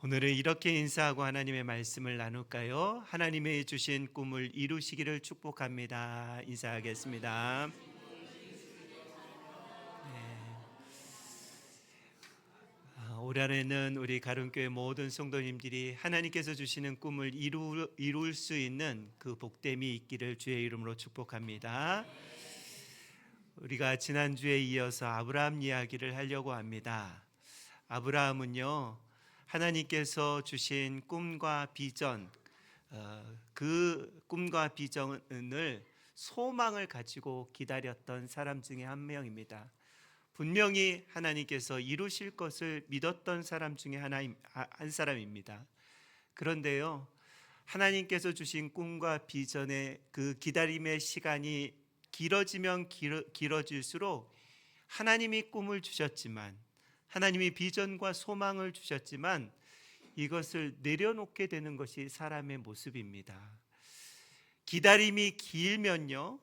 오늘은 이렇게 인사하고 하나님의 말씀을 나눌까요? 하나님의 주신 꿈을 이루시기를 축복합니다. 인사하겠습니다. 올 한해는 우리 가름교회 모든 성도님들이 하나님께서 주시는 꿈을 이룰 수 있는 그 복됨이 있기를 주의 이름으로 축복합니다. 우리가 지난주에 이어서 아브라함 이야기를 하려고 합니다. 아브라함은요, 하나님께서 주신 꿈과 비전, 그 꿈과 비전을 소망을 가지고 기다렸던 사람 중에 한 명입니다. 분명히 하나님께서 이루실 것을 믿었던 사람 중에 한 사람입니다. 그런데요, 하나님께서 주신 꿈과 비전의 그 기다림의 시간이 길어지면 길어질수록 하나님이 꿈을 주셨지만, 하나님이 비전과 소망을 주셨지만 이것을 내려놓게 되는 것이 사람의 모습입니다. 기다림이 길면요,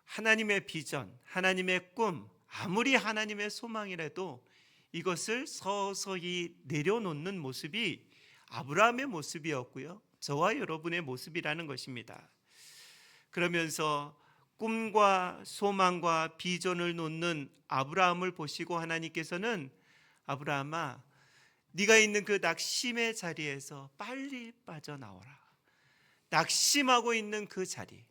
하나님의 비전, 하나님의 꿈, 아무리 하나님의 소망이라도 이것을 서서히 내려놓는 모습이 아브라함의 모습이었고요, 저와 여러분의 모습이라는 것입니다. 그러면서 꿈과 소망과 비전을 놓는 아브라함을 보시고 하나님께서는 아브라함아, 네가 있는 그 낙심의 자리에서 빨리 빠져나오라. 낙심하고 있는 그 자리,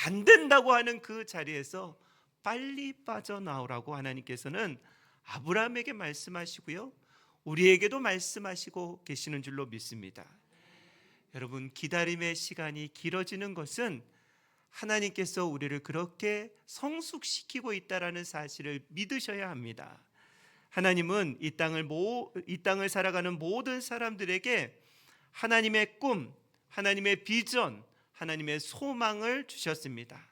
안 된다고 하는 그 자리에서 빨리 빠져나오라고 하나님께서는 아브라함에게 말씀하시고요, 우리에게도 말씀하시고 계시는 줄로 믿습니다. 여러분, 기다림의 시간이 길어지는 것은 하나님께서 우리를 그렇게 성숙시키고 있다는 사실을 믿으셔야 합니다. 하나님은 이 땅을 살아가는 모든 사람들에게 하나님의 꿈, 하나님의 비전, 하나님의 소망을 주셨습니다.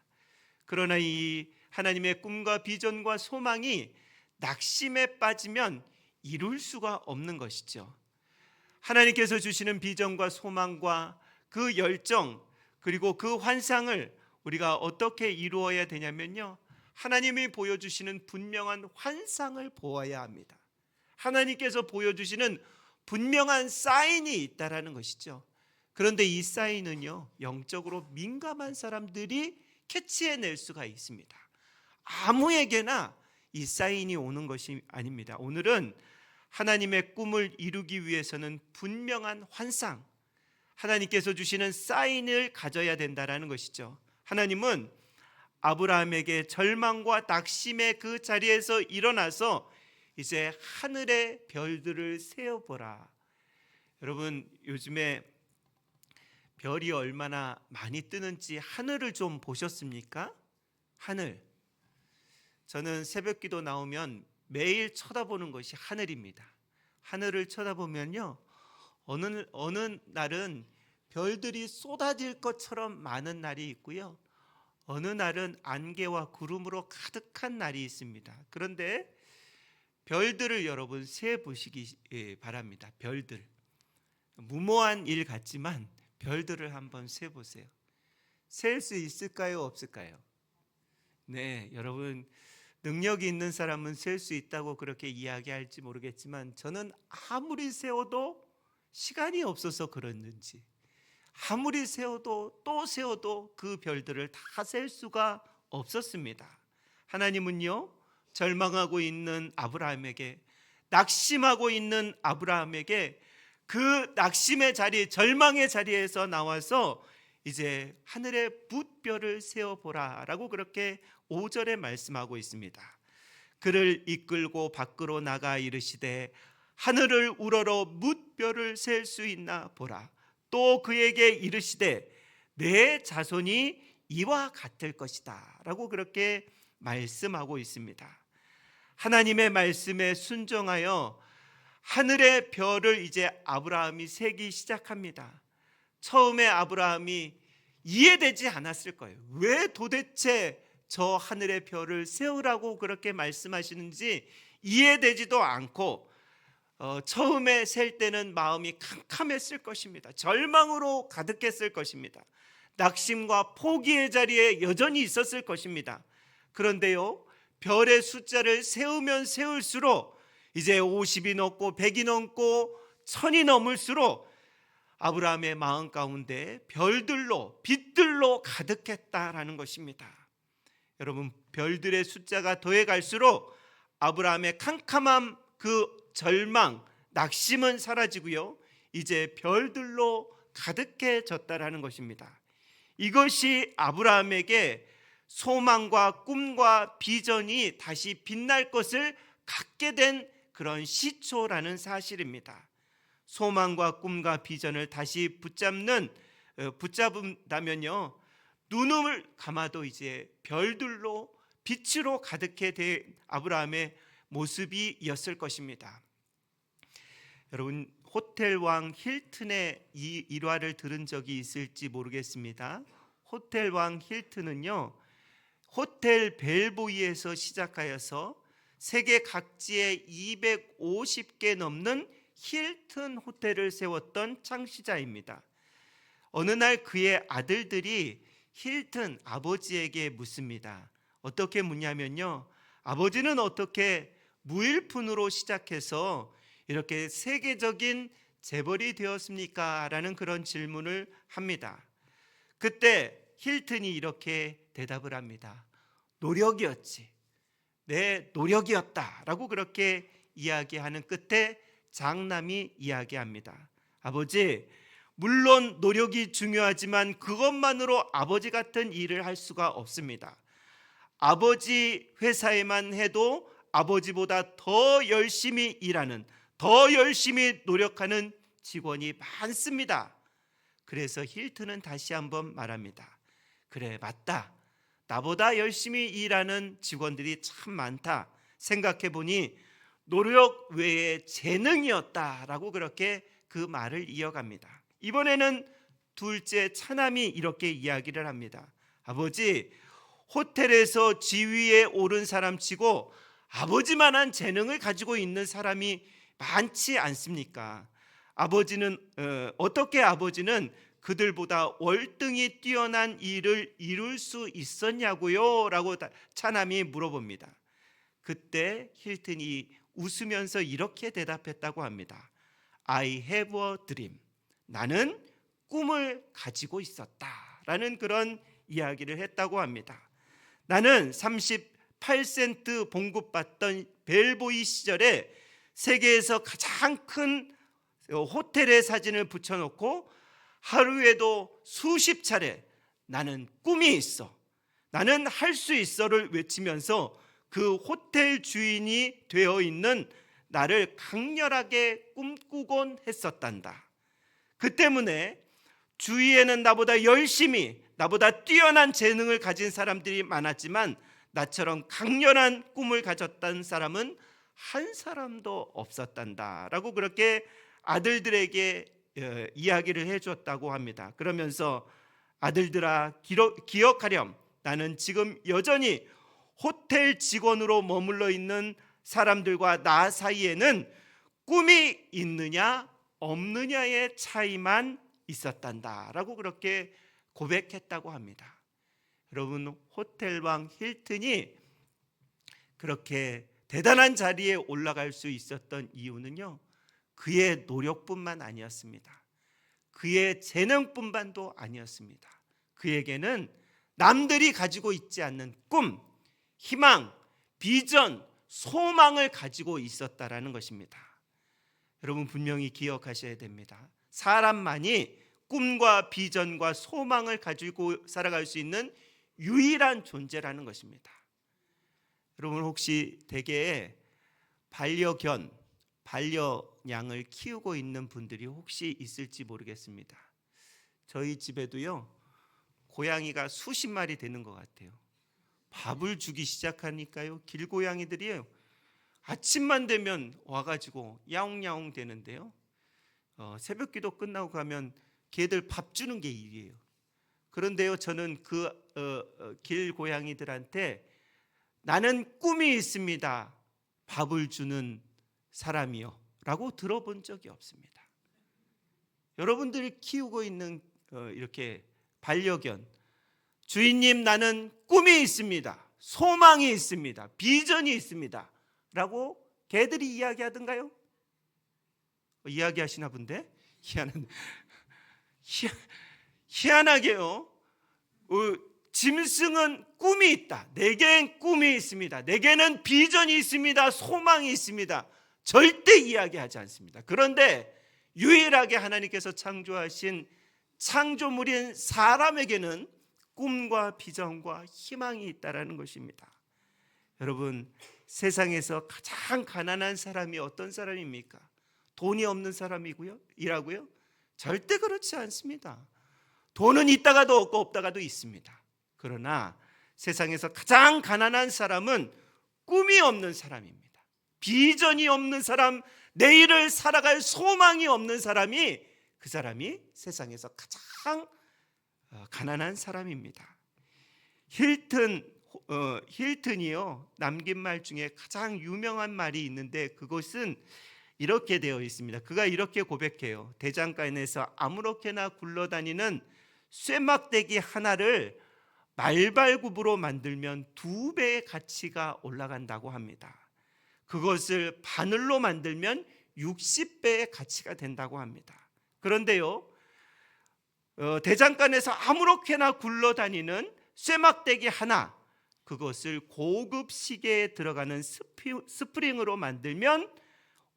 그러나 이 하나님의 꿈과 비전과 소망이 낙심에 빠지면 이룰 수가 없는 것이죠. 하나님께서 주시는 비전과 소망과 그 열정, 그리고 그 환상을 우리가 어떻게 이루어야 되냐면요, 하나님이 보여주시는 분명한 환상을 보아야 합니다. 하나님께서 보여주시는 분명한 사인이 있다라는 것이죠. 그런데 이 사인은요, 영적으로 민감한 사람들이 캐치해낼 수가 있습니다. 아무에게나 이 사인이 오는 것이 아닙니다. 오늘은 하나님의 꿈을 이루기 위해서는 분명한 환상, 하나님께서 주시는 사인을 가져야 된다라는 것이죠. 하나님은 아브라함에게 절망과 낙심의 그 자리에서 일어나서 이제 하늘의 별들을 세어보라. 여러분, 요즘에 별이 얼마나 많이 뜨는지 하늘을 좀 보셨습니까? 하늘. 저는 새벽기도 나오면 매일 쳐다보는 것이 하늘입니다. 하늘을 쳐다보면요, 어느 날은 별들이 쏟아질 것처럼 많은 날이 있고요, 어느 날은 안개와 구름으로 가득한 날이 있습니다. 그런데 별들을 여러분 세 보시기 바랍니다. 별들, 무모한 일 같지만 별들을 한번 세 보세요. 셀 수 있을까요, 없을까요? 네, 여러분, 능력이 있는 사람은 셀 수 있다고 그렇게 이야기할지 모르겠지만 저는 아무리 세워도 시간이 없어서 그랬는지, 아무리 세워도 또 세워도 그 별들을 다 셀 수가 없었습니다. 하나님은요, 절망하고 있는 아브라함에게, 낙심하고 있는 아브라함에게 그 낙심의 자리, 절망의 자리에서 나와서 이제 하늘의 뭇별을 세어보라 라고 그렇게 5절에 말씀하고 있습니다. 그를 이끌고 밖으로 나가 이르시되 하늘을 우러러 뭇별을 셀 수 있나 보라. 또 그에게 이르시되 내 자손이 이와 같을 것이다 라고 그렇게 말씀하고 있습니다. 하나님의 말씀에 순종하여 하늘의 별을 이제 아브라함이 세기 시작합니다. 처음에 아브라함이 이해되지 않았을 거예요. 왜 도대체 저 하늘의 별을 세우라고 그렇게 말씀하시는지 이해되지도 않고 처음에 셀 때는 마음이 캄캄했을 것입니다. 절망으로 가득했을 것입니다. 낙심과 포기의 자리에 여전히 있었을 것입니다. 그런데요, 별의 숫자를 세우면 세울수록 이제 50이 넘고 100이 넘고 천이 넘을수록 아브라함의 마음 가운데 별들로 빛들로 가득했다라는 것입니다. 여러분, 별들의 숫자가 더해 갈수록 아브라함의 캄캄한 그 절망, 낙심은 사라지고요, 이제 별들로 가득해졌다라는 것입니다. 이것이 아브라함에게 소망과 꿈과 비전이 다시 빛날 것을 갖게 된 그런 시초라는 사실입니다. 소망과 꿈과 비전을 다시 붙잡는다면요, 눈을 감아도 이제 별들로 빛으로 가득해 된 아브라함의 모습이었을 것입니다. 여러분, 호텔왕 힐튼의 이 일화를 들은 적이 있을지 모르겠습니다. 호텔왕 힐튼은요, 호텔 벨보이에서 시작하여서 세계 각지에 250개 넘는 힐튼 호텔을 세웠던 창시자입니다. 어느 날 그의 아들들이 힐튼 아버지에게 묻습니다. 어떻게 묻냐면요, 아버지는 어떻게 무일푼으로 시작해서 이렇게 세계적인 재벌이 되었습니까? 라는 그런 질문을 합니다. 그때 힐튼이 이렇게 대답을 합니다. 노력이었지. 내 노력이었다 라고 그렇게 이야기하는 끝에 장남이 이야기합니다. 아버지, 물론 노력이 중요하지만 그것만으로 아버지 같은 일을 할 수가 없습니다. 아버지 회사에만 해도 아버지보다 더 열심히 일하는, 더 열심히 노력하는 직원이 많습니다. 그래서 힐튼은 다시 한번 말합니다. 그래, 맞다. 나보다 열심히 일하는 직원들이 참 많다. 생각해 보니 노력 외에 재능이었다라고 그렇게 그 말을 이어갑니다. 이번에는 둘째 차남이 이렇게 이야기를 합니다. 아버지, 호텔에서 지위에 오른 사람치고 아버지만한 재능을 가지고 있는 사람이 많지 않습니까? 어떻게 아버지는 그들보다 월등히 뛰어난 일을 이룰 수 있었냐고요? 라고 차남이 물어봅니다. 그때 힐튼이 웃으면서 이렇게 대답했다고 합니다. I have a dream. 나는 꿈을 가지고 있었다 라는 그런 이야기를 했다고 합니다. 나는 38센트 봉급받던 벨보이 시절에 세계에서 가장 큰 호텔의 사진을 붙여놓고 하루에도 수십 차례 나는 꿈이 있어, 나는 할 수 있어를 외치면서 그 호텔 주인이 되어 있는 나를 강렬하게 꿈꾸곤 했었단다. 그 때문에 주위에는 나보다 열심히, 나보다 뛰어난 재능을 가진 사람들이 많았지만 나처럼 강렬한 꿈을 가졌던 사람은 한 사람도 없었단다 라고 그렇게 아들들에게 이야기를 해줬다고 합니다. 그러면서 아들들아, 기억하렴. 나는 지금 여전히 호텔 직원으로 머물러 있는 사람들과 나 사이에는 꿈이 있느냐 없느냐의 차이만 있었단다 라고 그렇게 고백했다고 합니다. 여러분, 호텔왕 힐튼이 그렇게 대단한 자리에 올라갈 수 있었던 이유는요, 그의 노력뿐만 아니었습니다. 그의 재능뿐만도 아니었습니다. 그에게는 남들이 가지고 있지 않는 꿈, 희망, 비전, 소망을 가지고 있었다라는 것입니다. 여러분, 분명히 기억하셔야 됩니다. 사람만이 꿈과 비전과 소망을 가지고 살아갈 수 있는 유일한 존재라는 것입니다. 여러분, 혹시 댁에 반려양을 키우고 있는 분들이 혹시 있을지 모르겠습니다. 저희 집에도요, 고양이가 수십 마리 되는 것 같아요. 밥을 주기 시작하니까요, 길고양이들이요, 아침만 되면 와가지고 야옹야옹 되는데요, 새벽기도 끝나고 가면 걔들 밥 주는 게 일이에요. 그런데요, 저는 그 길고양이들한테 나는 꿈이 있습니다, 밥을 주는 사람이요 라고 들어본 적이 없습니다. 여러분들이 키우고 있는 이렇게 반려견, 주인님 나는 꿈이 있습니다, 소망이 있습니다, 비전이 있습니다 라고 개들이 이야기하던가요? 이야기하시나 본데? 희한하게요. 짐승은 꿈이 있다. 내게는 꿈이 있습니다. 내게는 비전이 있습니다. 소망이 있습니다. 절대 이야기하지 않습니다. 그런데 유일하게 하나님께서 창조하신 창조물인 사람에게는 꿈과 비전과 희망이 있다라는 것입니다. 여러분, 세상에서 가장 가난한 사람이 어떤 사람입니까? 돈이 없는 사람이라고요? 절대 그렇지 않습니다. 돈은 있다가도 없고 없다가도 있습니다. 그러나 세상에서 가장 가난한 사람은 꿈이 없는 사람입니다. 비전이 없는 사람, 내일을 살아갈 소망이 없는 사람이, 그 사람이 세상에서 가장 가난한 사람입니다. 힐튼이요, 남긴 말 중에 가장 유명한 말이 있는데 그것은 이렇게 되어 있습니다. 그가 이렇게 고백해요. 대장간에서 아무렇게나 굴러다니는 쇠막대기 하나를 말발굽으로 만들면 2배의 가치가 올라간다고 합니다. 그것을 바늘로 만들면 60배의 가치가 된다고 합니다. 그런데요, 대장간에서 아무렇게나 굴러다니는 쇠막대기 하나, 그것을 고급 시계에 들어가는 스프링으로 만들면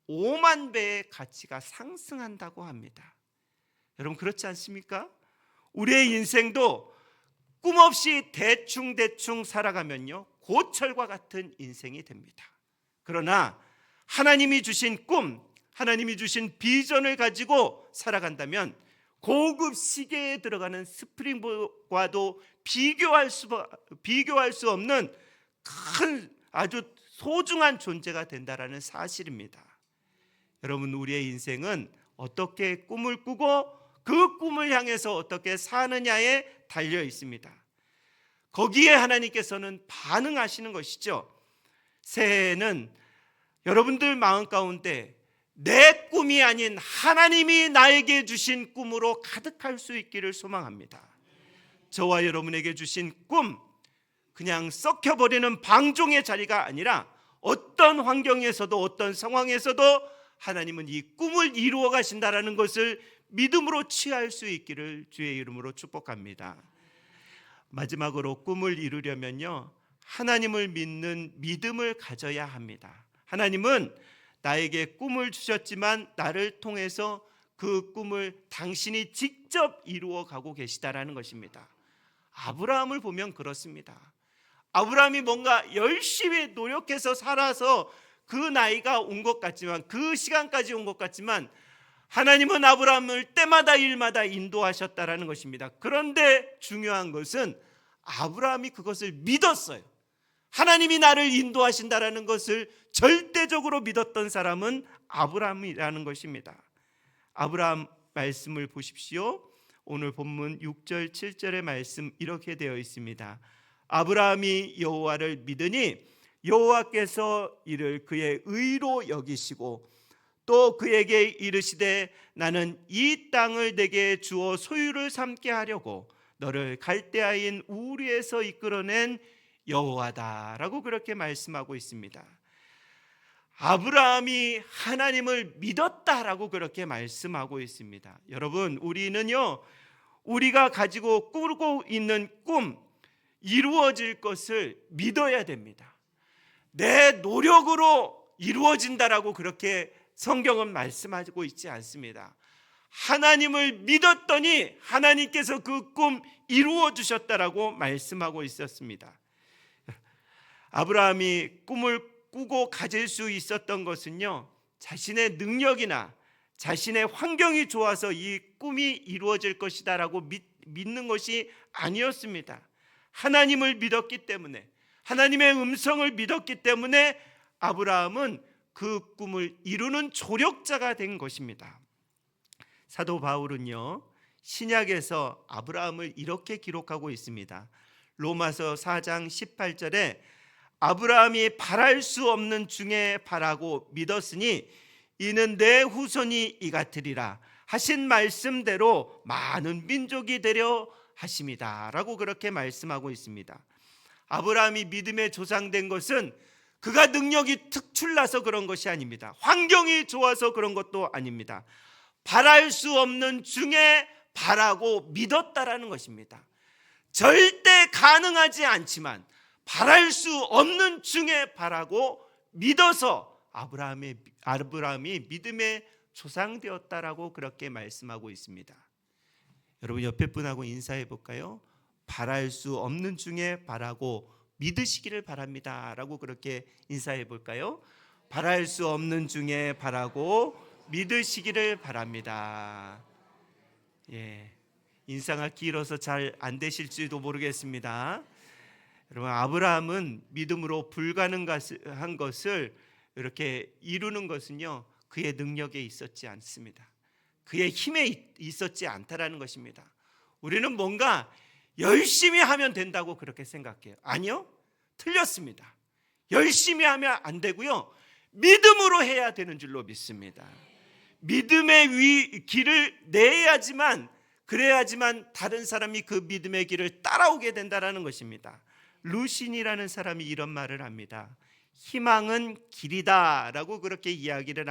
5만 배의 가치가 상승한다고 합니다. 여러분, 그렇지 않습니까? 우리의 인생도 꿈 없이 대충 살아가면요, 고철과 같은 인생이 됩니다. 그러나 하나님이 주신 꿈, 하나님이 주신 비전을 가지고 살아간다면 고급 시계에 들어가는 스프링과도 비교할 수 없는 큰, 아주 소중한 존재가 된다라는 사실입니다. 여러분, 우리의 인생은 어떻게 꿈을 꾸고 그 꿈을 향해서 어떻게 사느냐에 달려 있습니다. 거기에 하나님께서는 반응하시는 것이죠. 새해에는 여러분들 마음 가운데 내 꿈이 아닌 하나님이 나에게 주신 꿈으로 가득할 수 있기를 소망합니다. 저와 여러분에게 주신 꿈, 그냥 썩혀버리는 방종의 자리가 아니라 어떤 환경에서도 어떤 상황에서도 하나님은 이 꿈을 이루어 가신다라는 것을 믿음으로 취할 수 있기를 주의 이름으로 축복합니다. 마지막으로 꿈을 이루려면요, 하나님을 믿는 믿음을 가져야 합니다. 하나님은 나에게 꿈을 주셨지만 나를 통해서 그 꿈을 당신이 직접 이루어 가고 계시다라는 것입니다. 아브라함을 보면 그렇습니다. 아브라함이 뭔가 열심히 노력해서 살아서 그 나이가 온 것 같지만, 그 시간까지 온 것 같지만 하나님은 아브라함을 때마다 일마다 인도하셨다라는 것입니다. 그런데 중요한 것은 아브라함이 그것을 믿었어요. 하나님이 나를 인도하신다라는 것을 절대적으로 믿었던 사람은 아브라함이라는 것입니다. 아브라함 말씀을 보십시오. 오늘 본문 6절 7절의 말씀 이렇게 되어 있습니다. 아브라함이 여호와를 믿으니 여호와께서 이를 그의 의로 여기시고 또 그에게 이르시되 나는 이 땅을 내게 주어 소유를 삼게 하려고 너를 갈대아인 우르에서 이끌어낸 여호와다라고 그렇게 말씀하고 있습니다. 아브라함이 하나님을 믿었다라고 그렇게 말씀하고 있습니다. 여러분, 우리는요, 우리가 가지고 꾸고 있는 꿈, 이루어질 것을 믿어야 됩니다. 내 노력으로 이루어진다라고 그렇게 성경은 말씀하고 있지 않습니다. 하나님을 믿었더니 하나님께서 그 꿈 이루어 주셨다라고 말씀하고 있었습니다. 아브라함이 꿈을 꾸고 가질 수 있었던 것은요, 자신의 능력이나 자신의 환경이 좋아서 이 꿈이 이루어질 것이다라고 믿는 것이 아니었습니다. 하나님을 믿었기 때문에, 하나님의 음성을 믿었기 때문에 아브라함은 그 꿈을 이루는 조력자가 된 것입니다. 사도 바울은요, 신약에서 아브라함을 이렇게 기록하고 있습니다. 로마서 4장 18절에 아브라함이 바랄 수 없는 중에 바라고 믿었으니 이는 내 후손이 이같으리라 하신 말씀대로 많은 민족이 되려 하심이다 라고 그렇게 말씀하고 있습니다. 아브라함이 믿음에 조상된 것은 그가 능력이 특출나서 그런 것이 아닙니다. 환경이 좋아서 그런 것도 아닙니다. 바랄 수 없는 중에 바라고 믿었다라는 것입니다. 절대 가능하지 않지만 바랄 수 없는 중에 바라고 믿어서 아브라함이 믿음의 조상되었다라고 그렇게 말씀하고 있습니다. 여러분 옆에 분하고 인사해 볼까요? 바랄 수 없는 중에 바라고 믿으시기를 바랍니다 라고 그렇게 인사해 볼까요? 바랄 수 없는 중에 바라고 믿으시기를 바랍니다. 예, 인사가 길어서 잘 안 되실지도 모르겠습니다. 여러분, 아브라함은 믿음으로 불가능한 것을 이렇게 이루는 것은요, 그의 능력에 있었지 않습니다. 그의 힘에 있었지 않다라는 것입니다. 우리는 뭔가 열심히 하면 된다고 그렇게 생각해요. 아니요, 틀렸습니다. 열심히 하면 안 되고요, 믿음으로 해야 되는 줄로 믿습니다. 믿음의 길을 내야지만, 그래야지만 다른 사람이 그 믿음의 길을 따라오게 된다라는 것입니다. 루신이라는 사람이 이런 말을 합니다. 희망은 길이다 라고 그렇게 이야기를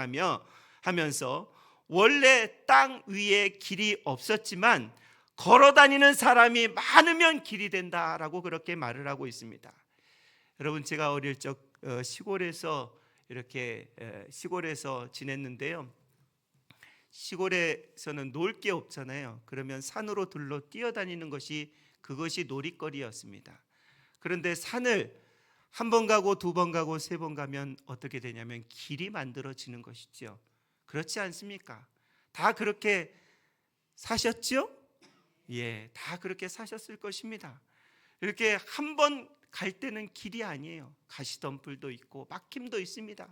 하면서 원래 땅 위에 길이 없었지만 걸어다니는 사람이 많으면 길이 된다라고 그렇게 말을 하고 있습니다. 여러분, 제가 어릴 적 시골에서 지냈는데요, 시골에서는 놀 게 없잖아요. 그러면 산으로 둘러 뛰어다니는 그것이 놀이거리였습니다. 그런데 산을 한 번 가고 두 번 가고 세 번 가면 어떻게 되냐면 길이 만들어지는 것이죠. 그렇지 않습니까? 다 그렇게 사셨죠? 예, 다 그렇게 사셨을 것입니다. 이렇게 한 번 갈 때는 길이 아니에요. 가시덤불도 있고 막힘도 있습니다.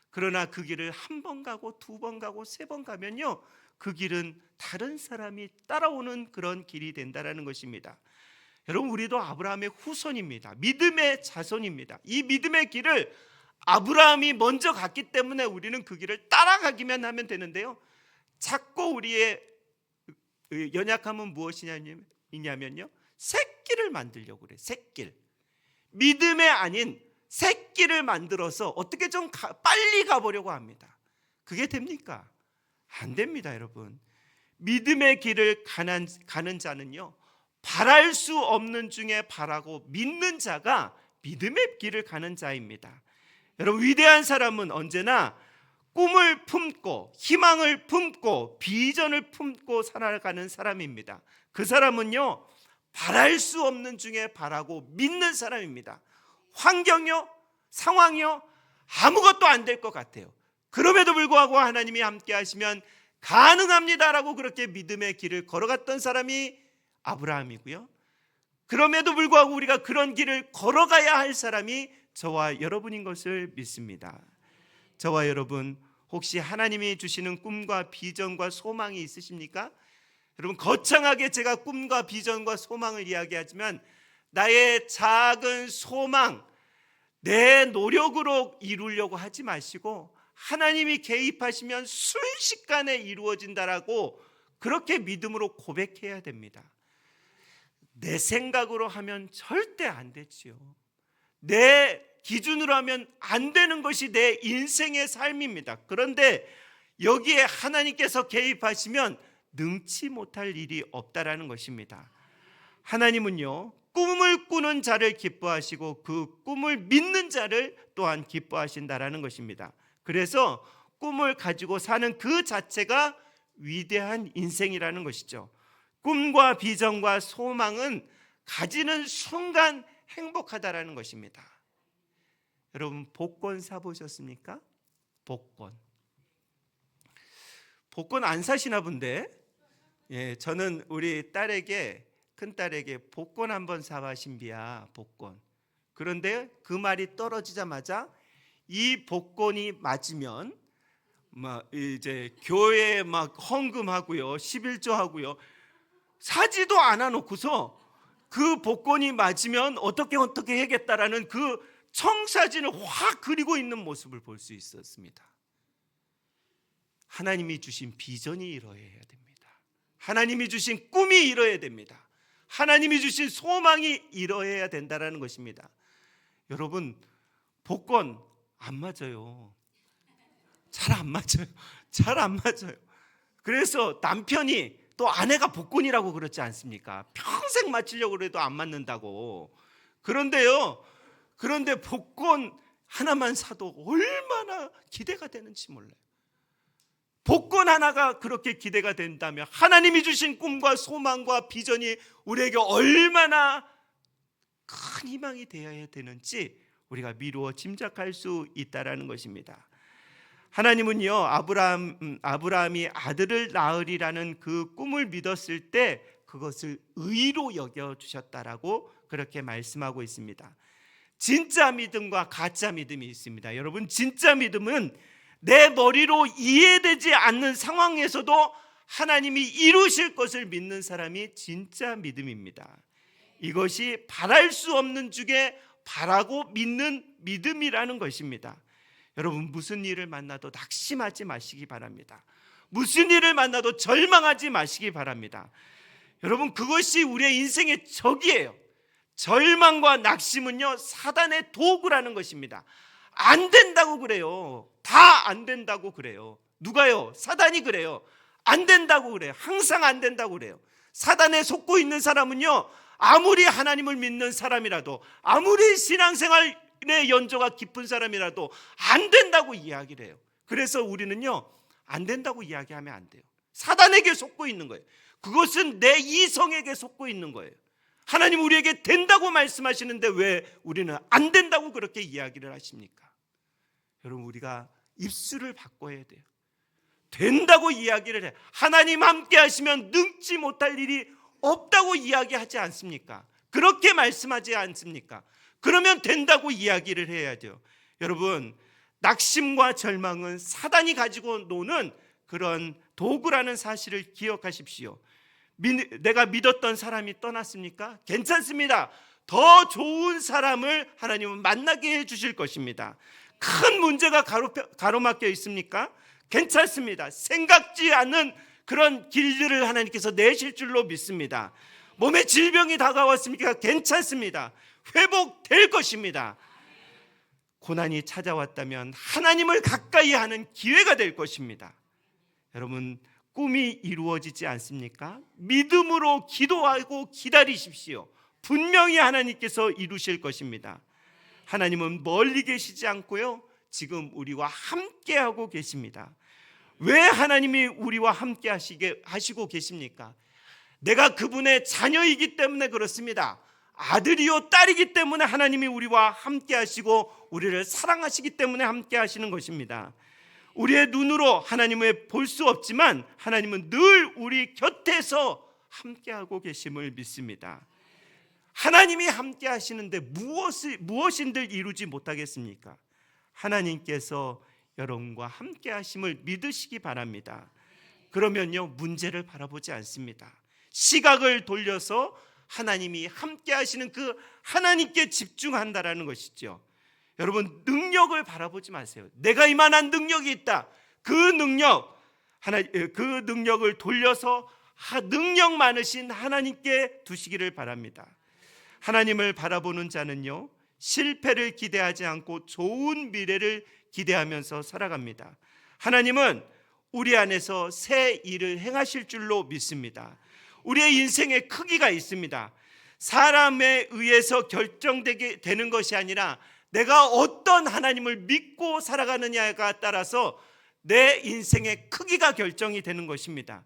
그러나 그 길을 한 번 가고 두 번 가고 세 번 가면요, 그 길은 다른 사람이 따라오는 그런 길이 된다라는 것입니다. 여러분, 우리도 아브라함의 후손입니다. 믿음의 자손입니다. 이 믿음의 길을 아브라함이 먼저 갔기 때문에 우리는 그 길을 따라가기만 하면 되는데요, 자꾸 우리의 연약함은 무엇이냐면요, 새길을 만들려고 그래요. 새길. 믿음의 아닌 새길을 만들어서 어떻게 좀 빨리 가보려고 합니다. 그게 됩니까? 안 됩니다, 여러분. 믿음의 길을 가는 자는요, 바랄 수 없는 중에 바라고 믿는 자가 믿음의 길을 가는 자입니다. 여러분, 위대한 사람은 언제나 꿈을 품고 희망을 품고 비전을 품고 살아가는 사람입니다. 그 사람은요, 바랄 수 없는 중에 바라고 믿는 사람입니다. 환경이요, 상황이요, 아무것도 안 될 것 같아요. 그럼에도 불구하고 하나님이 함께 하시면 가능합니다라고 그렇게 믿음의 길을 걸어갔던 사람이 아브라함이고요, 그럼에도 불구하고 우리가 그런 길을 걸어가야 할 사람이 저와 여러분인 것을 믿습니다. 저와 여러분, 혹시 하나님이 주시는 꿈과 비전과 소망이 있으십니까? 여러분, 거창하게 제가 꿈과 비전과 소망을 이야기하지만 나의 작은 소망, 내 노력으로 이루려고 하지 마시고 하나님이 개입하시면 순식간에 이루어진다라고 그렇게 믿음으로 고백해야 됩니다. 내 생각으로 하면 절대 안 되지요. 내 기준으로 하면 안 되는 것이 내 인생의 삶입니다. 그런데 여기에 하나님께서 개입하시면 능치 못할 일이 없다라는 것입니다. 하나님은요, 꿈을 꾸는 자를 기뻐하시고 그 꿈을 믿는 자를 또한 기뻐하신다라는 것입니다. 그래서 꿈을 가지고 사는 그 자체가 위대한 인생이라는 것이죠. 꿈과 비전과 소망은 가지는 순간 행복하다라는 것입니다. 여러분, 복권 사보셨습니까? 복권 안 사시나 본데, 예, 저는 우리 큰딸에게 복권 한번 사봐 신비야, 복권. 그런데 그 말이 떨어지자마자 이 복권이 맞으면 막 이제 교회에 막 헌금하고요, 11조 하고요, 사지도 않아 놓고서 그 복권이 맞으면 어떻게 해야겠다라는 그 청사진을 확 그리고 있는 모습을 볼 수 있었습니다. 하나님이 주신 비전이 이루어야 됩니다. 하나님이 주신 꿈이 이루어야 됩니다. 하나님이 주신 소망이 이루어야 된다는 것입니다. 여러분, 복권 안 맞아요. 잘 안 맞아요. 잘 안 맞아요. 그래서 남편이 또 아내가 복권이라고 그렇지 않습니까? 평생 맞추려고 그래도 안 맞는다고. 그런데 복권 하나만 사도 얼마나 기대가 되는지 몰라요. 복권 하나가 그렇게 기대가 된다면 하나님이 주신 꿈과 소망과 비전이 우리에게 얼마나 큰 희망이 되어야 되는지 우리가 미루어 짐작할 수 있다라는 것입니다. 하나님은요, 아브라함이 아들을 낳으리라는 그 꿈을 믿었을 때 그것을 의로 여겨 주셨다라고 그렇게 말씀하고 있습니다. 진짜 믿음과 가짜 믿음이 있습니다. 여러분, 진짜 믿음은 내 머리로 이해되지 않는 상황에서도 하나님이 이루실 것을 믿는 사람이 진짜 믿음입니다. 이것이 바랄 수 없는 중에 바라고 믿는 믿음이라는 것입니다. 여러분, 무슨 일을 만나도 낙심하지 마시기 바랍니다. 무슨 일을 만나도 절망하지 마시기 바랍니다. 여러분, 그것이 우리의 인생의 적이에요. 절망과 낙심은요, 사단의 도구라는 것입니다. 안 된다고 그래요. 다 안 된다고 그래요. 누가요? 사단이 그래요. 안 된다고 그래요. 항상 안 된다고 그래요. 사단에 속고 있는 사람은요, 아무리 하나님을 믿는 사람이라도, 아무리 신앙생활의 연조가 깊은 사람이라도 안 된다고 이야기를 해요. 그래서 우리는요, 안 된다고 이야기하면 안 돼요. 사단에게 속고 있는 거예요. 그것은 내 이성에게 속고 있는 거예요. 하나님 우리에게 된다고 말씀하시는데 왜 우리는 안 된다고 그렇게 이야기를 하십니까? 여러분, 우리가 입술을 바꿔야 돼요. 된다고 이야기를 해. 하나님 함께 하시면 능지 못할 일이 없다고 이야기하지 않습니까? 그렇게 말씀하지 않습니까? 그러면 된다고 이야기를 해야죠. 여러분, 낙심과 절망은 사단이 가지고 노는 그런 도구라는 사실을 기억하십시오. 내가 믿었던 사람이 떠났습니까? 괜찮습니다. 더 좋은 사람을 하나님은 만나게 해주실 것입니다. 큰 문제가 가로막혀 있습니까? 괜찮습니다. 생각지 않는 그런 길들을 하나님께서 내실 줄로 믿습니다. 몸에 질병이 다가왔습니까? 괜찮습니다. 회복될 것입니다. 고난이 찾아왔다면 하나님을 가까이 하는 기회가 될 것입니다. 여러분, 꿈이 이루어지지 않습니까? 믿음으로 기도하고 기다리십시오. 분명히 하나님께서 이루실 것입니다. 하나님은 멀리 계시지 않고요, 지금 우리와 함께하고 계십니다. 왜 하나님이 우리와 함께 하시고 계십니까? 내가 그분의 자녀이기 때문에 그렇습니다. 아들이요 딸이기 때문에 하나님이 우리와 함께 하시고 우리를 사랑하시기 때문에 함께 하시는 것입니다. 우리의 눈으로 하나님을 볼 수 없지만 하나님은 늘 우리 곁에서 함께하고 계심을 믿습니다. 하나님이 함께 하시는데 무엇인들 이루지 못하겠습니까? 하나님께서 여러분과 함께 하심을 믿으시기 바랍니다. 그러면요, 문제를 바라보지 않습니다. 시각을 돌려서 하나님이 함께 하시는 그 하나님께 집중한다라는 것이죠. 여러분, 능력을 바라보지 마세요. 내가 이만한 능력이 있다. 그 능력을 돌려서 능력 많으신 하나님께 두시기를 바랍니다. 하나님을 바라보는 자는요, 실패를 기대하지 않고 좋은 미래를 기대하면서 살아갑니다. 하나님은 우리 안에서 새 일을 행하실 줄로 믿습니다. 우리의 인생의 크기가 있습니다. 사람에 의해서 결정되게 되는 것이 아니라 내가 어떤 하나님을 믿고 살아가느냐에 따라서 내 인생의 크기가 결정이 되는 것입니다.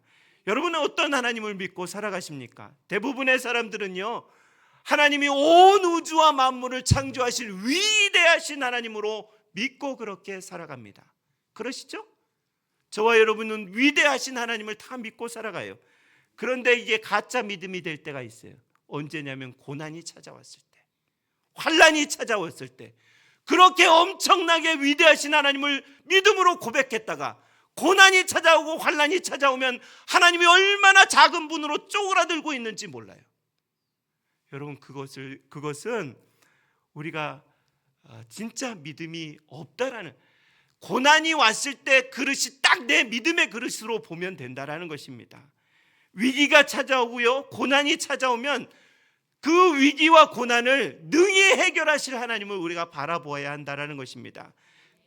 여러분은 어떤 하나님을 믿고 살아가십니까? 대부분의 사람들은요, 하나님이 온 우주와 만물을 창조하실 위대하신 하나님으로 믿고 그렇게 살아갑니다. 그러시죠? 저와 여러분은 위대하신 하나님을 다 믿고 살아가요. 그런데 이게 가짜 믿음이 될 때가 있어요. 언제냐면 고난이 찾아왔을 때, 환난이 찾아왔을 때, 그렇게 엄청나게 위대하신 하나님을 믿음으로 고백했다가 고난이 찾아오고 환난이 찾아오면 하나님이 얼마나 작은 분으로 쪼그라들고 있는지 몰라요. 여러분, 그것은 우리가 진짜 믿음이 없다라는, 고난이 왔을 때 그릇이 딱 내 믿음의 그릇으로 보면 된다라는 것입니다. 위기가 찾아오고요, 고난이 찾아오면 그 위기와 고난을 능히 해결하실 하나님을 우리가 바라보아야 한다라는 것입니다.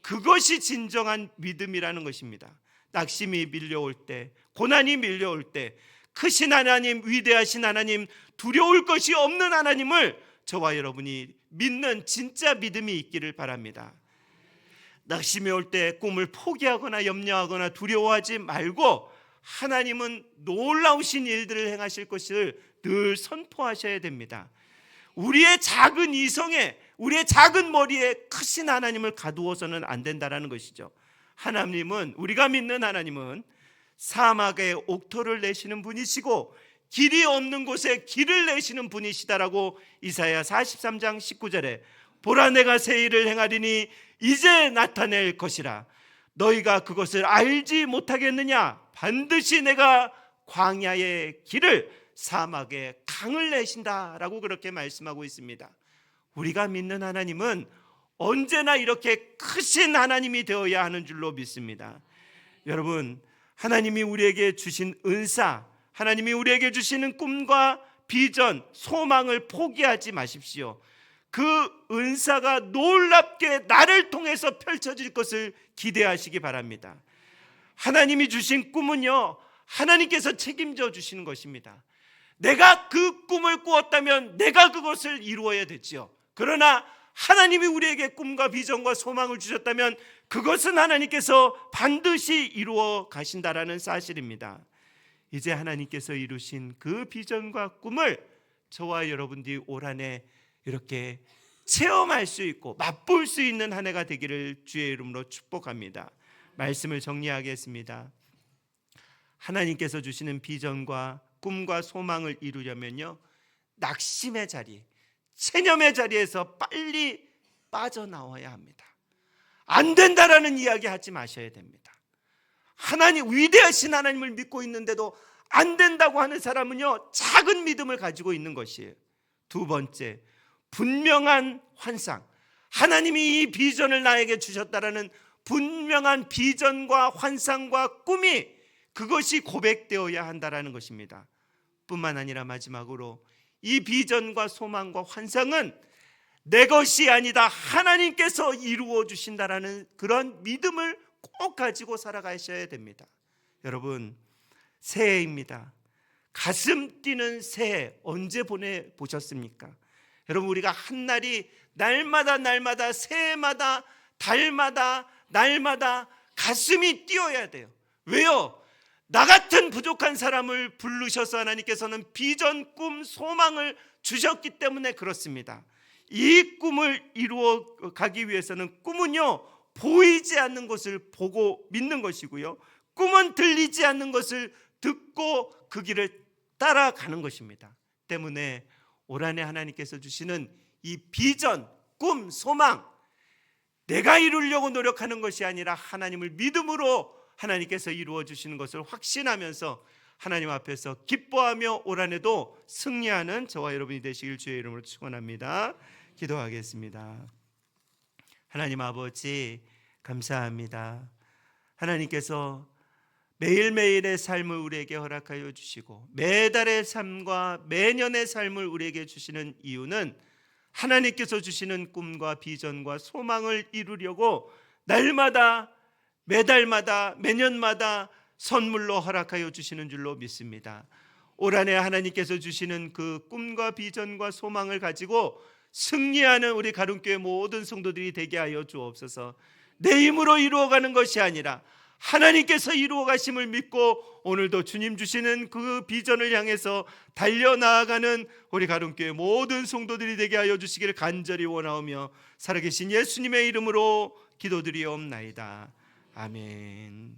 그것이 진정한 믿음이라는 것입니다. 낙심이 밀려올 때, 고난이 밀려올 때 크신 하나님, 위대하신 하나님, 두려울 것이 없는 하나님을 저와 여러분이 믿는 진짜 믿음이 있기를 바랍니다. 낙심이 올 때 꿈을 포기하거나 염려하거나 두려워하지 말고 하나님은 놀라우신 일들을 행하실 것을 늘 선포하셔야 됩니다. 우리의 작은 이성에, 우리의 작은 머리에 크신 하나님을 가두어서는 안 된다는 것이죠. 하나님은, 우리가 믿는 하나님은 사막에 옥토를 내시는 분이시고 길이 없는 곳에 길을 내시는 분이시다라고 이사야 43장 19절에 보라 내가 새 일을 행하리니 이제 나타낼 것이라 너희가 그것을 알지 못하겠느냐 반드시 내가 광야의 길을 사막에 강을 내신다라고 그렇게 말씀하고 있습니다. 우리가 믿는 하나님은 언제나 이렇게 크신 하나님이 되어야 하는 줄로 믿습니다. 여러분, 하나님이 우리에게 주신 은사, 하나님이 우리에게 주시는 꿈과 비전, 소망을 포기하지 마십시오. 그 은사가 놀랍게 나를 통해서 펼쳐질 것을 기대하시기 바랍니다. 하나님이 주신 꿈은요, 하나님께서 책임져 주시는 것입니다. 내가 그 꿈을 꾸었다면 내가 그것을 이루어야 됐지요. 그러나 하나님이 우리에게 꿈과 비전과 소망을 주셨다면 그것은 하나님께서 반드시 이루어 가신다라는 사실입니다. 이제 하나님께서 이루신 그 비전과 꿈을 저와 여러분들이 올 한 해 이렇게 체험할 수 있고 맛볼 수 있는 한 해가 되기를 주의 이름으로 축복합니다. 말씀을 정리하겠습니다. 하나님께서 주시는 비전과 꿈과 소망을 이루려면요, 낙심의 자리, 체념의 자리에서 빨리 빠져나와야 합니다. 안 된다라는 이야기 하지 마셔야 됩니다. 하나님, 위대하신 하나님을 믿고 있는데도 안 된다고 하는 사람은요, 작은 믿음을 가지고 있는 것이에요. 두 번째, 분명한 환상, 하나님이 이 비전을 나에게 주셨다라는 분명한 비전과 환상과 꿈이 그것이 고백되어야 한다라는 것입니다. 뿐만 아니라 마지막으로 이 비전과 소망과 환상은 내 것이 아니다, 하나님께서 이루어 주신다라는 그런 믿음을 꼭 가지고 살아가셔야 됩니다. 여러분, 새해입니다. 가슴 뛰는 새해 언제 보내보셨습니까? 여러분, 우리가 한 날이 날마다 새해마다 달마다 날마다 가슴이 뛰어야 돼요. 왜요? 나 같은 부족한 사람을 부르셔서 하나님께서는 비전, 꿈, 소망을 주셨기 때문에 그렇습니다. 이 꿈을 이루어 가기 위해서는 꿈은요, 보이지 않는 것을 보고 믿는 것이고요, 꿈은 들리지 않는 것을 듣고 그 길을 따라가는 것입니다. 때문에 올 한 해 하나님께서 주시는 이 비전, 꿈, 소망, 내가 이루려고 노력하는 것이 아니라 하나님을 믿음으로 하나님께서 이루어 주시는 것을 확신하면서 하나님 앞에서 기뻐하며 올 한 해도 승리하는 저와 여러분이 되시길 주의 이름으로 축원합니다. 기도하겠습니다. 하나님 아버지, 감사합니다. 하나님께서 매일매일의 삶을 우리에게 허락하여 주시고 매달의 삶과 매년의 삶을 우리에게 주시는 이유는 하나님께서 주시는 꿈과 비전과 소망을 이루려고 날마다, 매달마다, 매년마다 선물로 허락하여 주시는 줄로 믿습니다. 올 한 해 하나님께서 주시는 그 꿈과 비전과 소망을 가지고 승리하는 우리 가lum교회 모든 성도들이 되게 하여 주옵소서. 내 힘으로 이루어가는 것이 아니라 하나님께서 이루어 가심을 믿고 오늘도 주님 주시는 그 비전을 향해서 달려나아가는 우리 가lum교회 모든 성도들이 되게 하여 주시기를 간절히 원하오며 살아계신 예수님의 이름으로 기도드리옵나이다. 아멘.